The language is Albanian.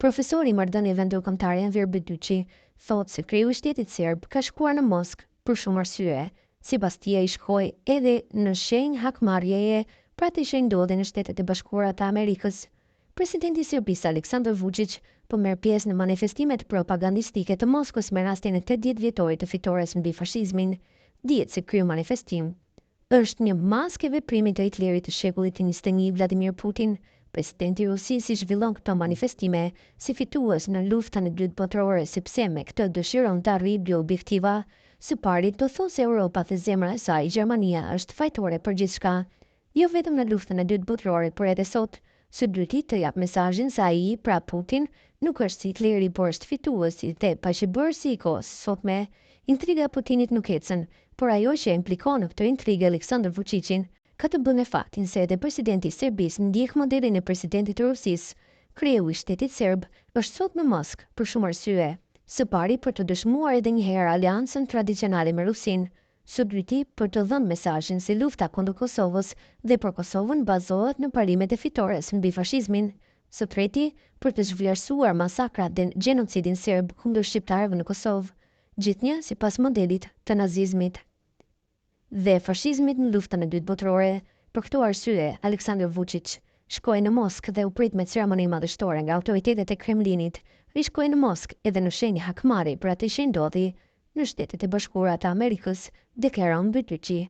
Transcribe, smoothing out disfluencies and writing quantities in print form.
Profesori i marrëdhënieve ndërkombëtare Enver Beduqi thotë se kriju i shtetit serb ka shkuar në Moskë për shumë arsye. Sipas tij, ai shkoi edhe në shenjë hakmarrjeje për atë që ndodhi në Shtetet e Bashkuara të Amerikës. Presidenti i Serbisë Aleksandar Vučić po merr pjesë në manifestimet propagandistike të Moskës me rastin e 80 vjetorit të fitores mbi fashizmin. Dihet se ky manifestim është një maskë e veprimit të Hitlerit të shekullit 21 Vladimir Putin. Presidenti i Rusisë zhvillon këto manifestime si fitues në luftën e dytë botërore sepse me këtë dëshiron të arrijë dy objektiva. Së pari të thonë se Europa dhe zemra e saj, Gjermania, është fajtore për gjithçka, jo vetëm në luftën e dytë botërore, por edhe sot. Së dyti të jap mesazhin se ai, pra Putin, nuk është si Hitleri, por është fituesi dhe paqëbërësi i kohës sotme. Intriga e Putinit nuk ecën, por ajo që implikon në këtë intrigë Aleksandar Vučićin ka të bënë me faktin se edhe presidenti i Serbisë ndjek modelin e presidentit të Rusisë. Kriju i shtetit serb është sot në Moskë për shumë arsye. Së pari për të dëshmuar edhe një herë aleancën tradicionale me Rusinë, së dyti për të dhënë mesazhin se lufta kundër Kosovës dhe për Kosovën bazohet në parimet e fitores mbi fashizmin, së treti për të zhvlerësuar masakrat dhe gjenocidin serb kundër shqiptarëve në Kosovë, gjithnjë sipas modelit të nazizmit dhe fashizmit në luftën e dytë botërore. Për këto arsye, Aleksandar Vučić shkoi në Moskë dhe u prit me ceremoni madhështore nga autoritetet e Kremlinit. Ai shkoi në Moskë edhe në shenjë hakmarrje për atë që ndodhi në Shtetet e Bashkuara të Amerikës, deklaron Beduqi.